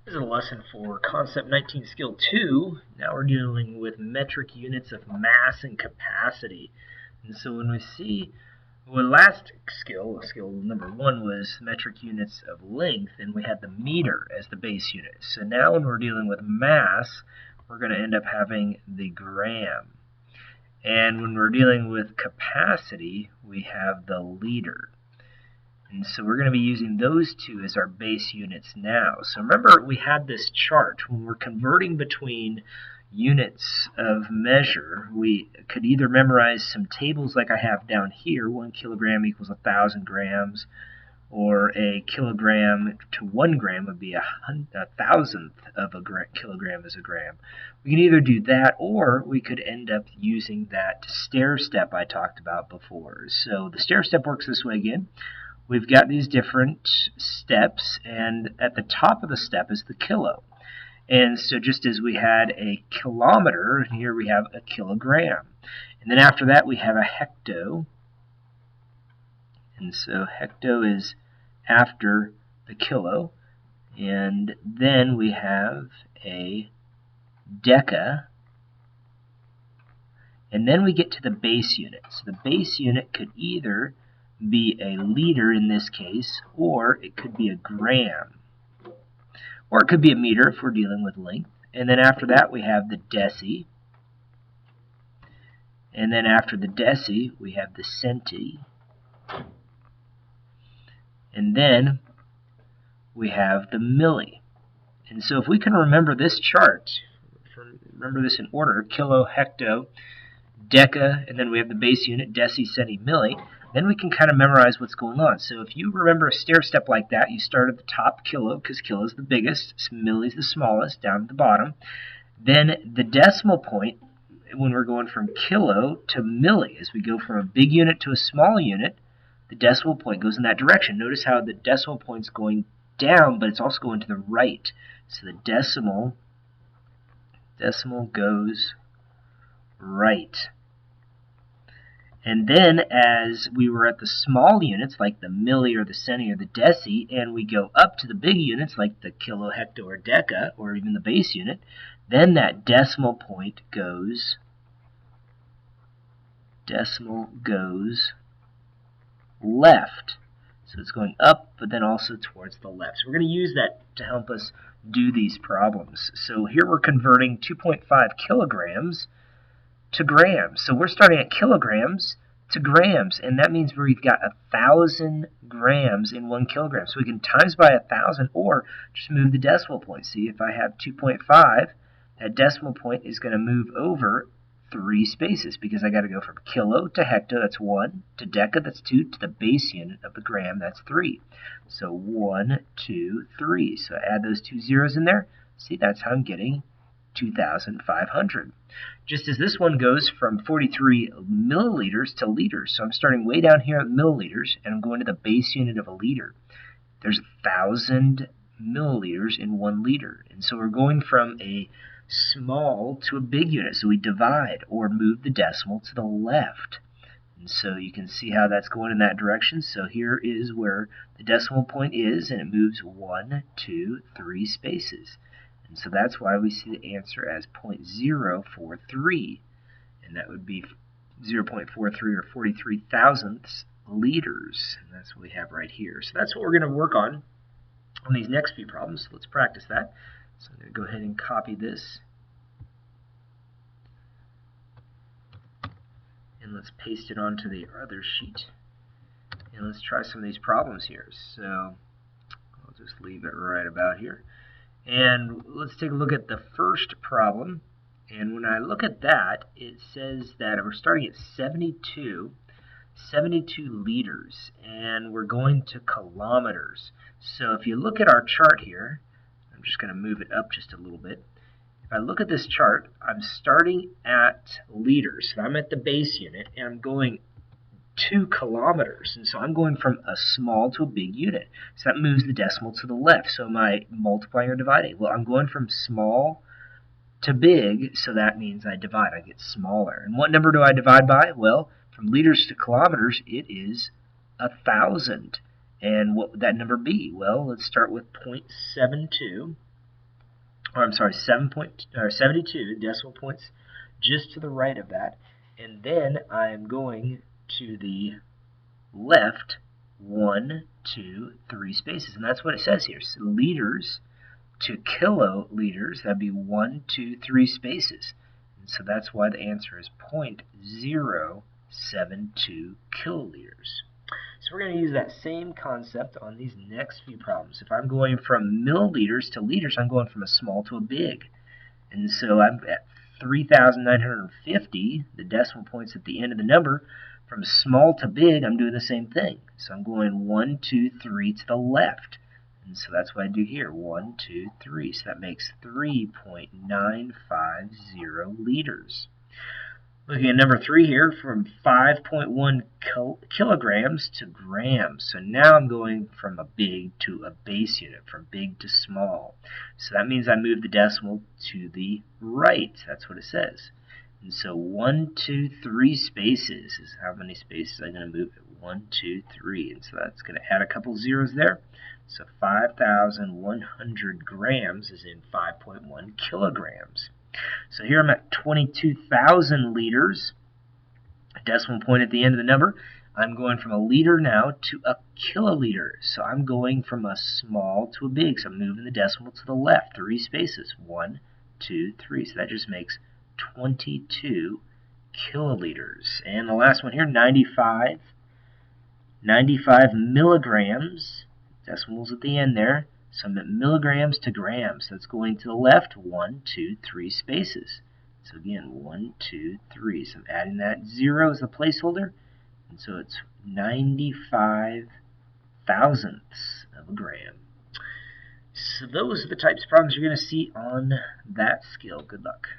This is a lesson for Concept 19 Skill 2. Now we're dealing with metric units of mass and capacity. And so when we see, well, last skill number 1 was metric units of length, and we had the meter as the base unit. So now when we're dealing with mass, we're going to end up having the gram. And when we're dealing with capacity, we have the liter. And so we're going to be using those two as our base units now. So remember, we had this chart. When we're converting between units of measure, we could either memorize some tables like I have down here. 1 kilogram equals 1,000 grams. Or a kilogram to 1 gram would be a thousandth of a kilogram is a gram. We can either do that, or we could end up using that stair step I talked about before. So the stair step works this way again. We've got these different steps, and at the top of the step is the kilo. And so just as we had a kilometer, here we have a kilogram. And then after that we have a hecto. And so hecto is after the kilo. And then we have a deca. And then we get to the base unit. So the base unit could either be a liter in this case, or it could be a gram. Or it could be a meter if we're dealing with length. And then after that we have the deci. And then after the deci we have the centi. And then we have the milli. And so if we can remember this chart, remember this in order, kilo, hecto, deca, and then we have the base unit, deci, centi, milli, then we can kind of memorize what's going on. So if you remember a stair step like that, you start at the top, kilo, because kilo is the biggest, milli is the smallest, down at the bottom. Then the decimal point, when we're going from kilo to milli, as we go from a big unit to a small unit, the decimal point goes in that direction. Notice how the decimal point's going down, but it's also going to the right. So the decimal goes right. And then as we were at the small units, like the milli or the centi or the deci, and we go up to the big units, like the kilo, hecto, or deca, or even the base unit, then that decimal point goes left. So it's going up, but then also towards the left. So we're going to use that to help us do these problems. So here we're converting 2.5 kilograms to grams. So we're starting at kilograms to grams, and that means we've got 1,000 grams in 1 kilogram. So we can times by 1,000 or just move the decimal point. See, if I have 2.5, that decimal point is going to move over 3 spaces because I got to go from kilo to hecto, that's 1, to deca, that's 2, to the base unit of the gram, that's 3. So 1, 2, 3. So I add those 2 zeros in there. See, that's how I'm getting 2,500. Just as this one goes from 43 milliliters to liters. So I'm starting way down here at milliliters, and I'm going to the base unit of a liter. There's 1,000 milliliters in 1 liter. And so we're going from a small to a big unit. So we divide or move the decimal to the left. And so you can see how that's going in that direction. So here is where the decimal point is, and it moves 1, 2, 3 spaces. And so that's why we see the answer as 0.043. And that would be 0.43 or 43 thousandths liters. And that's what we have right here. So that's what we're going to work on these next few problems. So let's practice that. So I'm going to go ahead and copy this. And let's paste it onto the other sheet. And let's try some of these problems here. So I'll just leave it right about here. And let's take a look at the first problem. And when I look at that, it says that we're starting at 72 liters, and we're going to kilometers. So if you look at our chart here, I'm just going to move it up just a little bit. If I look at this chart, I'm starting at liters. So I'm at the base unit, and I'm going 2 kilometers. And so I'm going from a small to a big unit. So that moves the decimal to the left. So am I multiplying or dividing? Well, I'm going from small to big, so that means I divide. I get smaller. And what number do I divide by? Well, from liters to kilometers, it is 1,000. And what would that number be? Well, let's start with 0.72. or I'm sorry, 72 decimal points just to the right of that. And then I'm going to the left 1, 2, 3 spaces. And that's what it says here. So liters to kiloliters, that'd be 1, 2, 3 spaces. And so that's why the answer is 0.072 kiloliters. So we're going to use that same concept on these next few problems. If I'm going from milliliters to liters, I'm going from a small to a big. And so I'm at 3,950, the decimal points at the end of the number. From small to big, I'm doing the same thing. So I'm going 1, 2, 3 to the left. And so that's what I do here, 1, 2, 3. So that makes 3.950 liters. Looking at number 3 here, from 5.1 kilograms to grams. So now I'm going from a big to a base unit, from big to small. So that means I move the decimal to the right. That's what it says. And so 1, 2, 3 spaces is how many spaces I'm going to move it. 1, 2, 3. And so that's going to add a couple zeros there. So 5,100 grams is in 5.1 kilograms. So here I'm at 22,000 liters, decimal point at the end of the number. I'm going from a liter now to a kiloliter. So I'm going from a small to a big. So I'm moving the decimal to the left, 3 spaces. 1, 2, 3. So that just makes 22 kiloliters. And the last one here, 95 milligrams, decimals at the end there. So I'm at milligrams to grams. That's going to the left, 1, 2, 3 spaces. So again, 1, 2, 3. So I'm adding that 0 as the placeholder. And so it's 95 thousandths of a gram. So those are the types of problems you're going to see on that skill. Good luck.